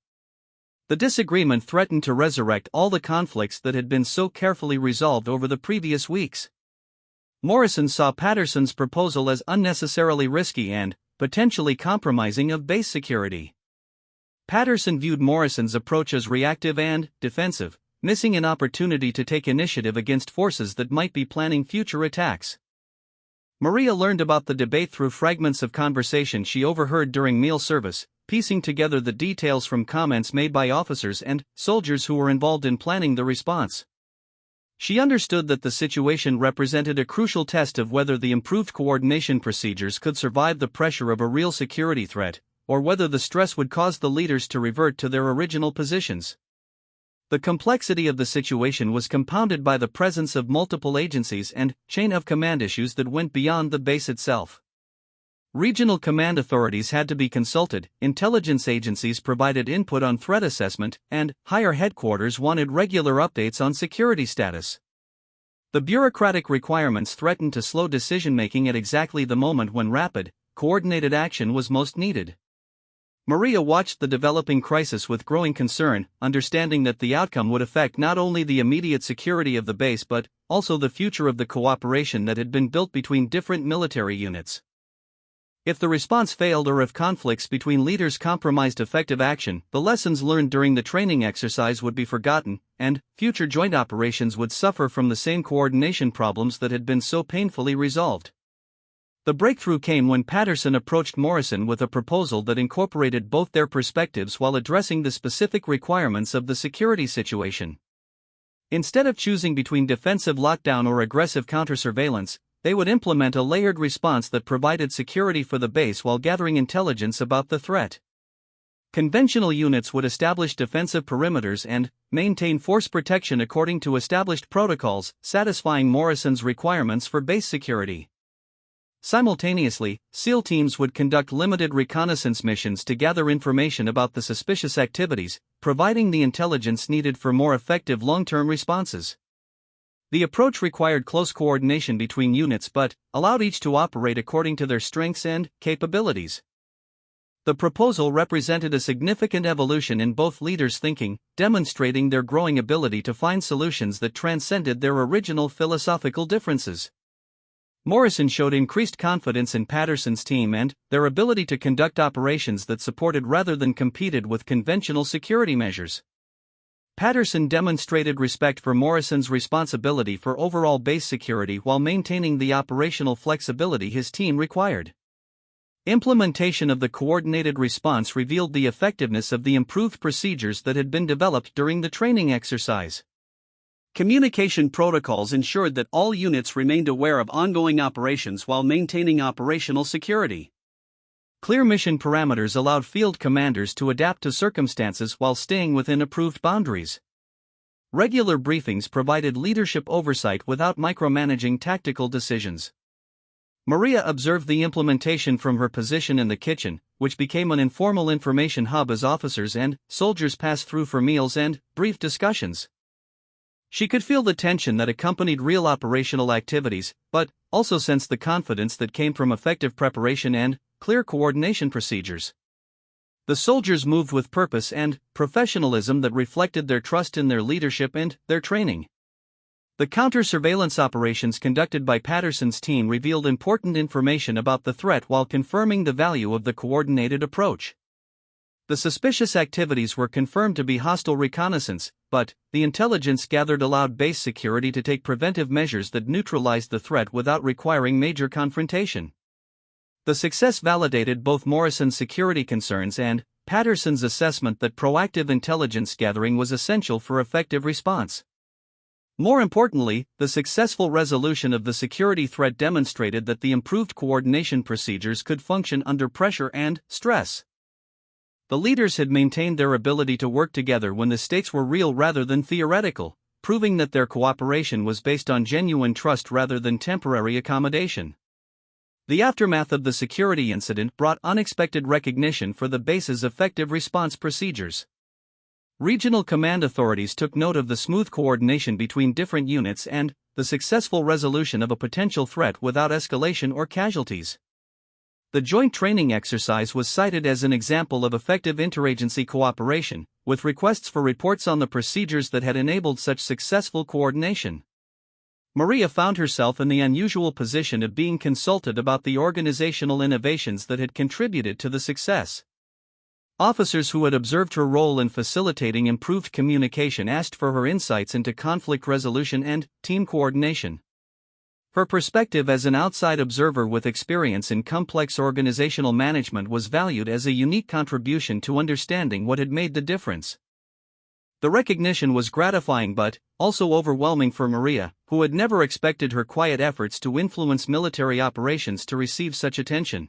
The disagreement threatened to resurrect all the conflicts that had been so carefully resolved over the previous weeks. Morrison saw Patterson's proposal as unnecessarily risky and potentially compromising of base security. Patterson viewed Morrison's approach as reactive and defensive, missing an opportunity to take initiative against forces that might be planning future attacks. Maria learned about the debate through fragments of conversation she overheard during meal service, piecing together the details from comments made by officers and soldiers who were involved in planning the response. She understood that the situation represented a crucial test of whether the improved coordination procedures could survive the pressure of a real security threat, or whether the stress would cause the leaders to revert to their original positions. The complexity of the situation was compounded by the presence of multiple agencies and chain-of-command issues that went beyond the base itself. Regional command authorities had to be consulted, intelligence agencies provided input on threat assessment, and higher headquarters wanted regular updates on security status. The bureaucratic requirements threatened to slow decision-making at exactly the moment when rapid, coordinated action was most needed. Maria watched the developing crisis with growing concern, understanding that the outcome would affect not only the immediate security of the base but also the future of the cooperation that had been built between different military units. If the response failed or if conflicts between leaders compromised effective action, the lessons learned during the training exercise would be forgotten, and future joint operations would suffer from the same coordination problems that had been so painfully resolved. The breakthrough came when Patterson approached Morrison with a proposal that incorporated both their perspectives while addressing the specific requirements of the security situation. Instead of choosing between defensive lockdown or aggressive counter-surveillance, they would implement a layered response that provided security for the base while gathering intelligence about the threat. Conventional units would establish defensive perimeters and maintain force protection according to established protocols, satisfying Morrison's requirements for base security. Simultaneously, SEAL teams would conduct limited reconnaissance missions to gather information about the suspicious activities, providing the intelligence needed for more effective long-term responses. The approach required close coordination between units but allowed each to operate according to their strengths and capabilities. The proposal represented a significant evolution in both leaders' thinking, demonstrating their growing ability to find solutions that transcended their original philosophical differences. Morrison showed increased confidence in Patterson's team and their ability to conduct operations that supported rather than competed with conventional security measures. Patterson demonstrated respect for Morrison's responsibility for overall base security while maintaining the operational flexibility his team required. Implementation of the coordinated response revealed the effectiveness of the improved procedures that had been developed during the training exercise. Communication protocols ensured that all units remained aware of ongoing operations while maintaining operational security. Clear mission parameters allowed field commanders to adapt to circumstances while staying within approved boundaries. Regular briefings provided leadership oversight without micromanaging tactical decisions. Maria observed the implementation from her position in the kitchen, which became an informal information hub as officers and soldiers passed through for meals and brief discussions. She could feel the tension that accompanied real operational activities, but also sensed the confidence that came from effective preparation and clear coordination procedures. The soldiers moved with purpose and professionalism that reflected their trust in their leadership and their training. The counter-surveillance operations conducted by Patterson's team revealed important information about the threat while confirming the value of the coordinated approach. The suspicious activities were confirmed to be hostile reconnaissance, but the intelligence gathered allowed base security to take preventive measures that neutralized the threat without requiring major confrontation. The success validated both Morrison's security concerns and Patterson's assessment that proactive intelligence gathering was essential for effective response. More importantly, the successful resolution of the security threat demonstrated that the improved coordination procedures could function under pressure and stress. The leaders had maintained their ability to work together when the stakes were real rather than theoretical, proving that their cooperation was based on genuine trust rather than temporary accommodation. The aftermath of the security incident brought unexpected recognition for the base's effective response procedures. Regional command authorities took note of the smooth coordination between different units and the successful resolution of a potential threat without escalation or casualties. The joint training exercise was cited as an example of effective interagency cooperation, with requests for reports on the procedures that had enabled such successful coordination. Maria found herself in the unusual position of being consulted about the organizational innovations that had contributed to the success. Officers who had observed her role in facilitating improved communication asked for her insights into conflict resolution and team coordination. Her perspective as an outside observer with experience in complex organizational management was valued as a unique contribution to understanding what had made the difference. The recognition was gratifying but also overwhelming for Maria, who had never expected her quiet efforts to influence military operations to receive such attention.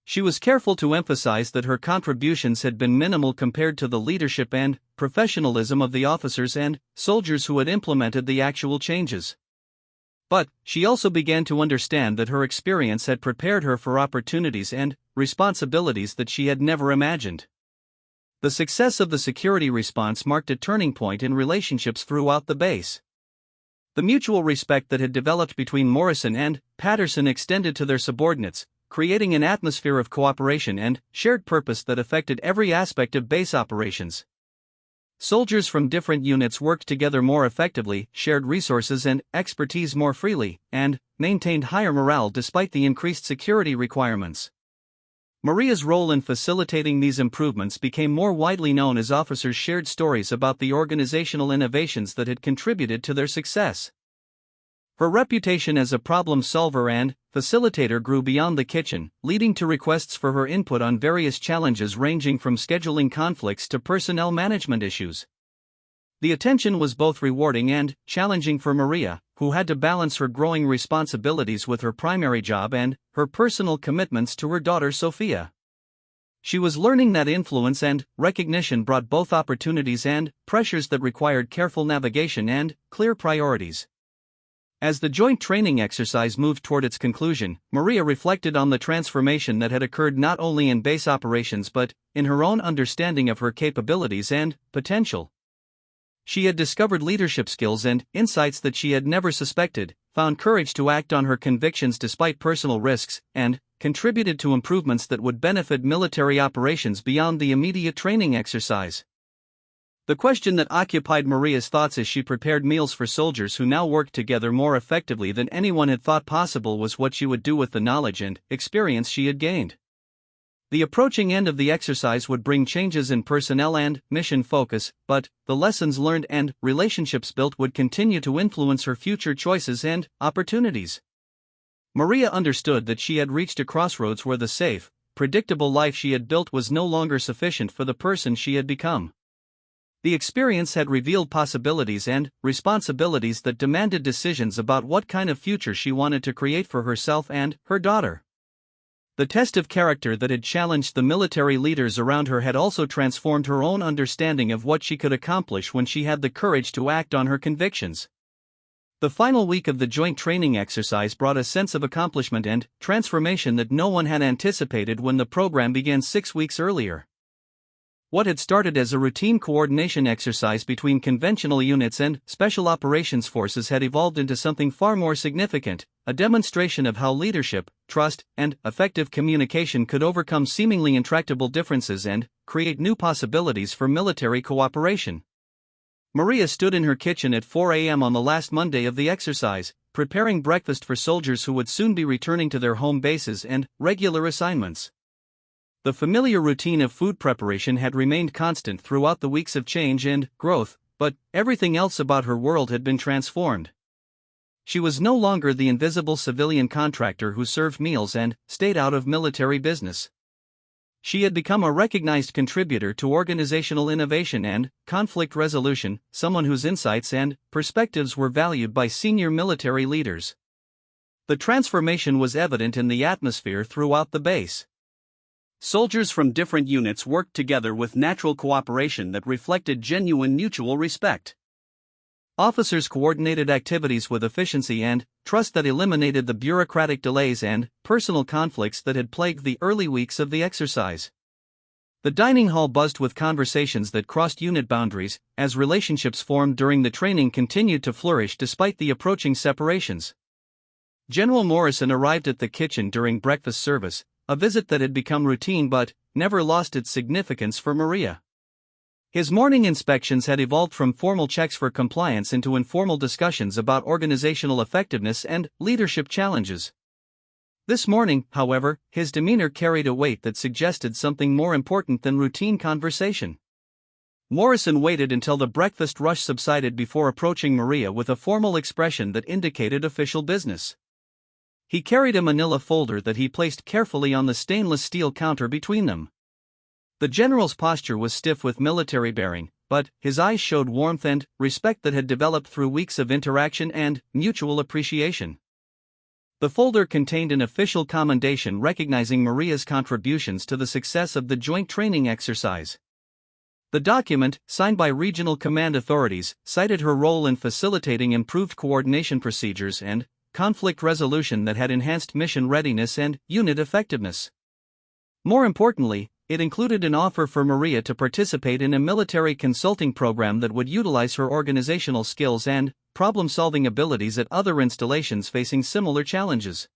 She was careful to emphasize that her contributions had been minimal compared to the leadership and professionalism of the officers and soldiers who had implemented the actual changes. But she also began to understand that her experience had prepared her for opportunities and responsibilities that she had never imagined. The success of the security response marked a turning point in relationships throughout the base. The mutual respect that had developed between Morrison and Patterson extended to their subordinates, creating an atmosphere of cooperation and shared purpose that affected every aspect of base operations. Soldiers from different units worked together more effectively, shared resources and expertise more freely, and maintained higher morale despite the increased security requirements. Maria's role in facilitating these improvements became more widely known as officers shared stories about the organizational innovations that had contributed to their success. Her reputation as a problem solver and facilitator grew beyond the kitchen, leading to requests for her input on various challenges ranging from scheduling conflicts to personnel management issues. The attention was both rewarding and challenging for Maria, who had to balance her growing responsibilities with her primary job and her personal commitments to her daughter Sophia. She was learning that influence and recognition brought both opportunities and pressures that required careful navigation and clear priorities. As the joint training exercise moved toward its conclusion, Maria reflected on the transformation that had occurred not only in base operations but in her own understanding of her capabilities and potential. She had discovered leadership skills and insights that she had never suspected, found courage to act on her convictions despite personal risks, and contributed to improvements that would benefit military operations beyond the immediate training exercise. The question that occupied Maria's thoughts as she prepared meals for soldiers who now worked together more effectively than anyone had thought possible was what she would do with the knowledge and experience she had gained. The approaching end of the exercise would bring changes in personnel and mission focus, but the lessons learned and relationships built would continue to influence her future choices and opportunities. Maria understood that she had reached a crossroads where the safe, predictable life she had built was no longer sufficient for the person she had become. The experience had revealed possibilities and responsibilities that demanded decisions about what kind of future she wanted to create for herself and her daughter. The test of character that had challenged the military leaders around her had also transformed her own understanding of what she could accomplish when she had the courage to act on her convictions. The final week of the joint training exercise brought a sense of accomplishment and transformation that no one had anticipated when the program began 6 weeks earlier. What had started as a routine coordination exercise between conventional units and special operations forces had evolved into something far more significant, a demonstration of how leadership, trust, and effective communication could overcome seemingly intractable differences and create new possibilities for military cooperation. Maria stood in her kitchen at 4 a.m. on the last Monday of the exercise, preparing breakfast for soldiers who would soon be returning to their home bases and regular assignments. The familiar routine of food preparation had remained constant throughout the weeks of change and growth, but everything else about her world had been transformed. She was no longer the invisible civilian contractor who served meals and stayed out of military business. She had become a recognized contributor to organizational innovation and conflict resolution, someone whose insights and perspectives were valued by senior military leaders. The transformation was evident in the atmosphere throughout the base. Soldiers from different units worked together with natural cooperation that reflected genuine mutual respect. Officers coordinated activities with efficiency and trust that eliminated the bureaucratic delays and personal conflicts that had plagued the early weeks of the exercise. The dining hall buzzed with conversations that crossed unit boundaries, as relationships formed during the training continued to flourish despite the approaching separations. General Morrison arrived at the kitchen during breakfast service, a visit that had become routine but never lost its significance for Maria. His morning inspections had evolved from formal checks for compliance into informal discussions about organizational effectiveness and leadership challenges. This morning, however, his demeanor carried a weight that suggested something more important than routine conversation. Morrison waited until the breakfast rush subsided before approaching Maria with a formal expression that indicated official business. He carried a manila folder that he placed carefully on the stainless steel counter between them. The general's posture was stiff with military bearing, but his eyes showed warmth and respect that had developed through weeks of interaction and mutual appreciation. The folder contained an official commendation recognizing Maria's contributions to the success of the joint training exercise. The document, signed by regional command authorities, cited her role in facilitating improved coordination procedures and conflict resolution that had enhanced mission readiness and unit effectiveness. More importantly, it included an offer for Maria to participate in a military consulting program that would utilize her organizational skills and problem-solving abilities at other installations facing similar challenges.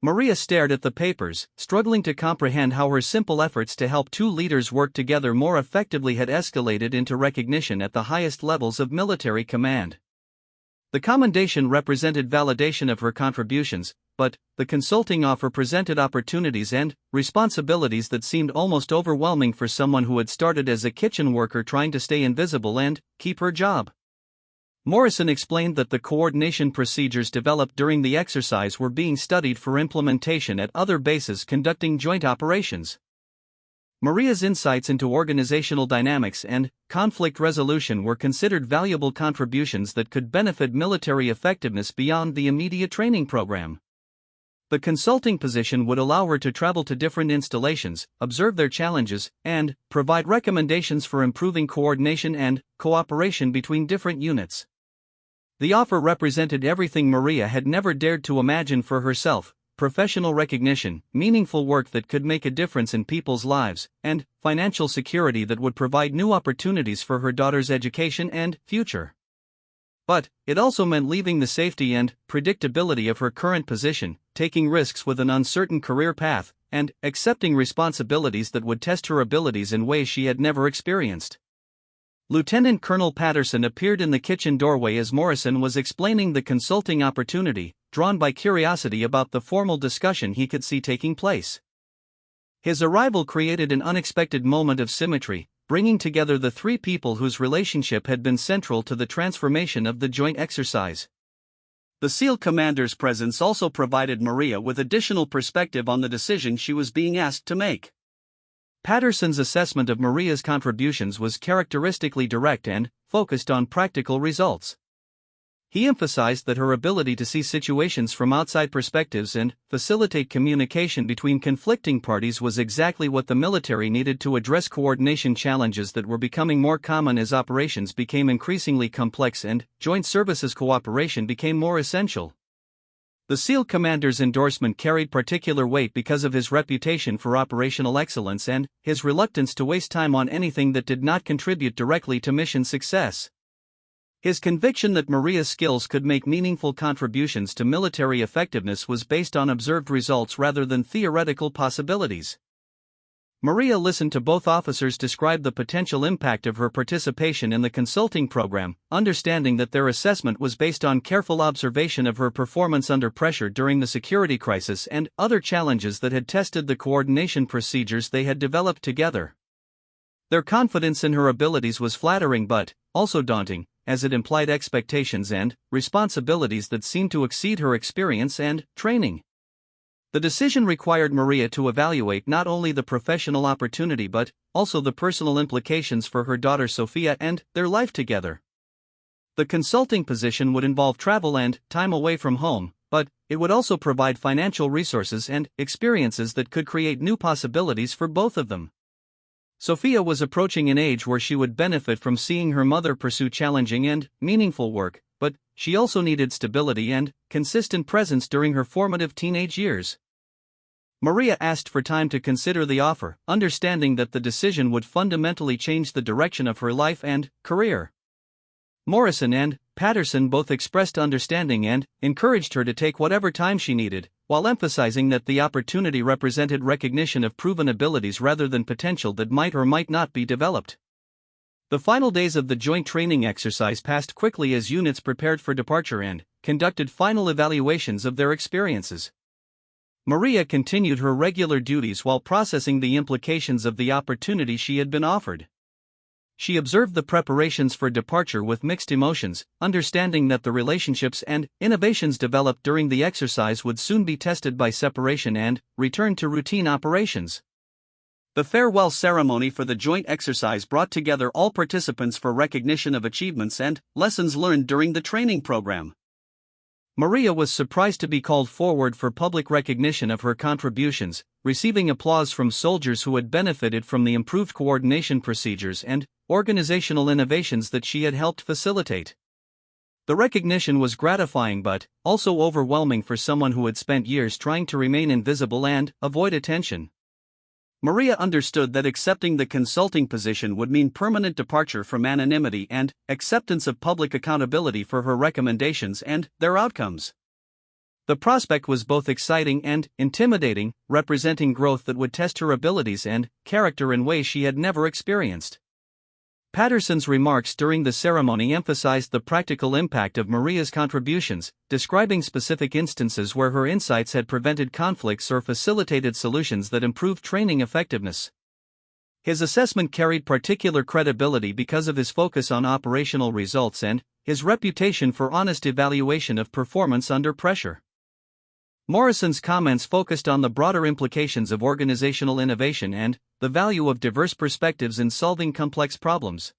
Maria stared at the papers, struggling to comprehend how her simple efforts to help two leaders work together more effectively had escalated into recognition at the highest levels of military command. The commendation represented validation of her contributions, but the consulting offer presented opportunities and responsibilities that seemed almost overwhelming for someone who had started as a kitchen worker trying to stay invisible and keep her job. Morrison explained that the coordination procedures developed during the exercise were being studied for implementation at other bases conducting joint operations. Maria's insights into organizational dynamics and conflict resolution were considered valuable contributions that could benefit military effectiveness beyond the immediate training program. The consulting position would allow her to travel to different installations, observe their challenges, and provide recommendations for improving coordination and cooperation between different units. The offer represented everything Maria had never dared to imagine for herself: professional recognition, meaningful work that could make a difference in people's lives, and financial security that would provide new opportunities for her daughter's education and future. But it also meant leaving the safety and predictability of her current position, taking risks with an uncertain career path, and accepting responsibilities that would test her abilities in ways she had never experienced. Lieutenant Colonel Patterson appeared in the kitchen doorway as Morrison was explaining the consulting opportunity, drawn by curiosity about the formal discussion he could see taking place. His arrival created an unexpected moment of symmetry, bringing together the three people whose relationship had been central to the transformation of the joint exercise. The SEAL commander's presence also provided Maria with additional perspective on the decision she was being asked to make. Patterson's assessment of Maria's contributions was characteristically direct and focused on practical results. He emphasized that her ability to see situations from outside perspectives and facilitate communication between conflicting parties was exactly what the military needed to address coordination challenges that were becoming more common as operations became increasingly complex and joint services cooperation became more essential. The SEAL commander's endorsement carried particular weight because of his reputation for operational excellence and his reluctance to waste time on anything that did not contribute directly to mission success. His conviction that Maria's skills could make meaningful contributions to military effectiveness was based on observed results rather than theoretical possibilities. Maria listened to both officers describe the potential impact of her participation in the consulting program, understanding that their assessment was based on careful observation of her performance under pressure during the security crisis and other challenges that had tested the coordination procedures they had developed together. Their confidence in her abilities was flattering but also daunting, as it implied expectations and responsibilities that seemed to exceed her experience and training. The decision required Maria to evaluate not only the professional opportunity but also the personal implications for her daughter Sophia and their life together. The consulting position would involve travel and time away from home, but it would also provide financial resources and experiences that could create new possibilities for both of them. Sophia was approaching an age where she would benefit from seeing her mother pursue challenging and meaningful work, but she also needed stability and consistent presence during her formative teenage years. Maria asked for time to consider the offer, understanding that the decision would fundamentally change the direction of her life and career. Morrison and Patterson both expressed understanding and encouraged her to take whatever time she needed, while emphasizing that the opportunity represented recognition of proven abilities rather than potential that might or might not be developed. The final days of the joint training exercise passed quickly as units prepared for departure and conducted final evaluations of their experiences. Maria continued her regular duties while processing the implications of the opportunity she had been offered. She observed the preparations for departure with mixed emotions, understanding that the relationships and innovations developed during the exercise would soon be tested by separation and return to routine operations. The farewell ceremony for the joint exercise brought together all participants for recognition of achievements and lessons learned during the training program. Maria was surprised to be called forward for public recognition of her contributions, receiving applause from soldiers who had benefited from the improved coordination procedures and organizational innovations that she had helped facilitate. The recognition was gratifying but also overwhelming for someone who had spent years trying to remain invisible and avoid attention. Maria understood that accepting the consulting position would mean permanent departure from anonymity and acceptance of public accountability for her recommendations and their outcomes. The prospect was both exciting and intimidating, representing growth that would test her abilities and character in ways she had never experienced. Patterson's remarks during the ceremony emphasized the practical impact of Maria's contributions, describing specific instances where her insights had prevented conflicts or facilitated solutions that improved training effectiveness. His assessment carried particular credibility because of his focus on operational results and his reputation for honest evaluation of performance under pressure. Morrison's comments focused on the broader implications of organizational innovation and the value of diverse perspectives in solving complex problems.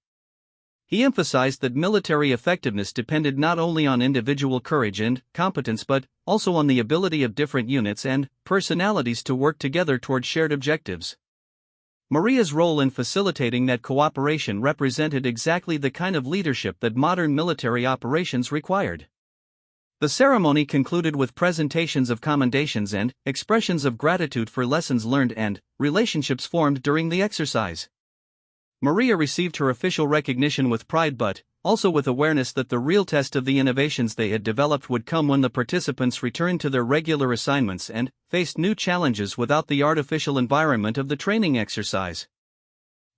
He emphasized that military effectiveness depended not only on individual courage and competence but also on the ability of different units and personalities to work together toward shared objectives. Maria's role in facilitating that cooperation represented exactly the kind of leadership that modern military operations required. The ceremony concluded with presentations of commendations and expressions of gratitude for lessons learned and relationships formed during the exercise. Maria received her official recognition with pride but also with awareness that the real test of the innovations they had developed would come when the participants returned to their regular assignments and faced new challenges without the artificial environment of the training exercise.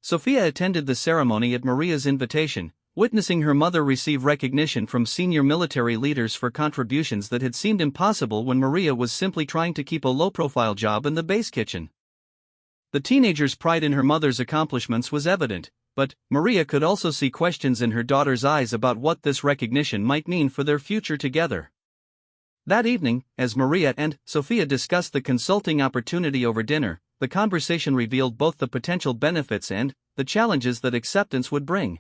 Sophia attended the ceremony at Maria's invitation, witnessing her mother receive recognition from senior military leaders for contributions that had seemed impossible when Maria was simply trying to keep a low-profile job in the base kitchen. The teenager's pride in her mother's accomplishments was evident, but Maria could also see questions in her daughter's eyes about what this recognition might mean for their future together. That evening, as Maria and Sophia discussed the consulting opportunity over dinner, the conversation revealed both the potential benefits and the challenges that acceptance would bring.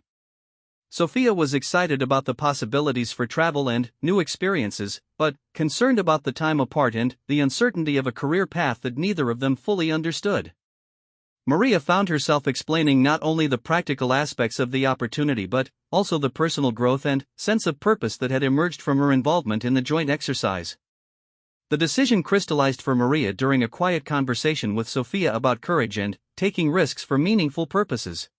Sophia was excited about the possibilities for travel and new experiences, but concerned about the time apart and the uncertainty of a career path that neither of them fully understood. Maria found herself explaining not only the practical aspects of the opportunity but also the personal growth and sense of purpose that had emerged from her involvement in the joint exercise. The decision crystallized for Maria during a quiet conversation with Sophia about courage and taking risks for meaningful purposes.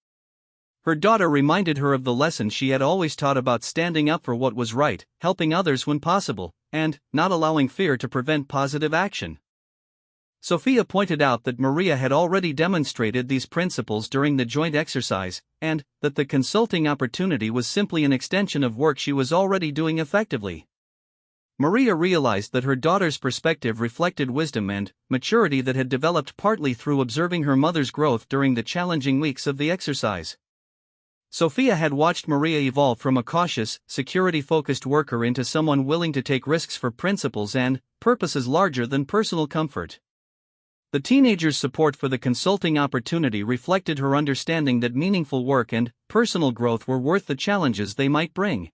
Her daughter reminded her of the lesson she had always taught about standing up for what was right, helping others when possible, and not allowing fear to prevent positive action. Sophia pointed out that Maria had already demonstrated these principles during the joint exercise, and that the consulting opportunity was simply an extension of work she was already doing effectively. Maria realized that her daughter's perspective reflected wisdom and maturity that had developed partly through observing her mother's growth during the challenging weeks of the exercise. Sophia had watched Maria evolve from a cautious, security-focused worker into someone willing to take risks for principles and purposes larger than personal comfort. The teenager's support for the consulting opportunity reflected her understanding that meaningful work and personal growth were worth the challenges they might bring.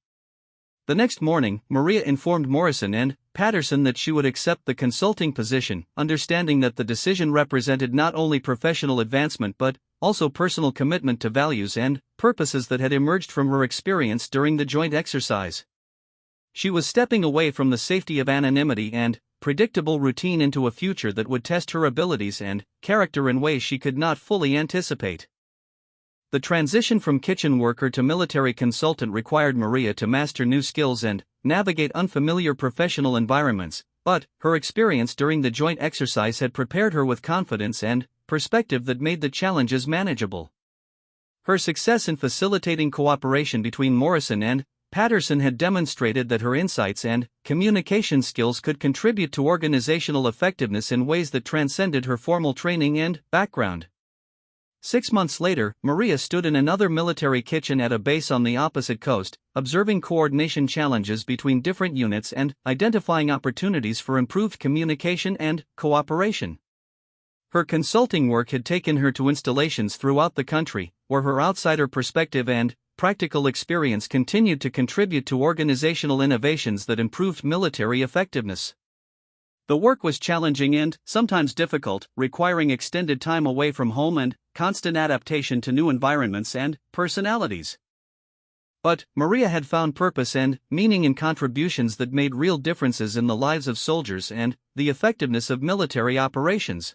The next morning, Maria informed Morrison and Patterson that she would accept the consulting position, understanding that the decision represented not only professional advancement but also personal commitment to values and purposes that had emerged from her experience during the joint exercise. She was stepping away from the safety of anonymity and predictable routine into a future that would test her abilities and character in ways she could not fully anticipate. The transition from kitchen worker to military consultant required Maria to master new skills and navigate unfamiliar professional environments, but her experience during the joint exercise had prepared her with confidence and perspective that made the challenges manageable. Her success in facilitating cooperation between Morrison and Patterson had demonstrated that her insights and communication skills could contribute to organizational effectiveness in ways that transcended her formal training and background. 6 months later, Maria stood in another military kitchen at a base on the opposite coast, observing coordination challenges between different units and identifying opportunities for improved communication and cooperation. Her consulting work had taken her to installations throughout the country, where her outsider perspective and practical experience continued to contribute to organizational innovations that improved military effectiveness. The work was challenging and sometimes difficult, requiring extended time away from home and constant adaptation to new environments and personalities. But Maria had found purpose and meaning in contributions that made real differences in the lives of soldiers and the effectiveness of military operations.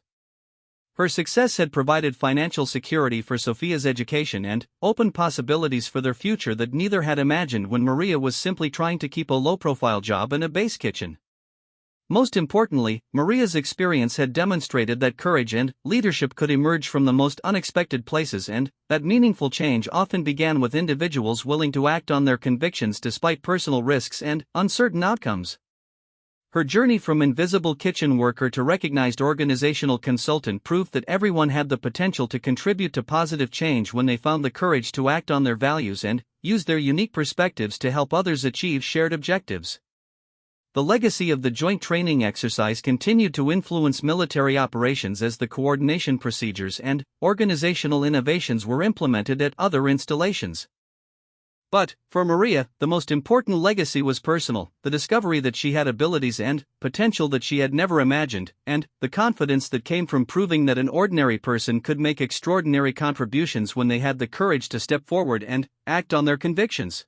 Her success had provided financial security for Sophia's education and opened possibilities for their future that neither had imagined when Maria was simply trying to keep a low-profile job in a base kitchen. Most importantly, Maria's experience had demonstrated that courage and leadership could emerge from the most unexpected places and that meaningful change often began with individuals willing to act on their convictions despite personal risks and uncertain outcomes. Her journey from invisible kitchen worker to recognized organizational consultant proved that everyone had the potential to contribute to positive change when they found the courage to act on their values and used their unique perspectives to help others achieve shared objectives. The legacy of the joint training exercise continued to influence military operations as the coordination procedures and organizational innovations were implemented at other installations. But, for Maria, the most important legacy was personal, the discovery that she had abilities and potential that she had never imagined, and the confidence that came from proving that an ordinary person could make extraordinary contributions when they had the courage to step forward and act on their convictions.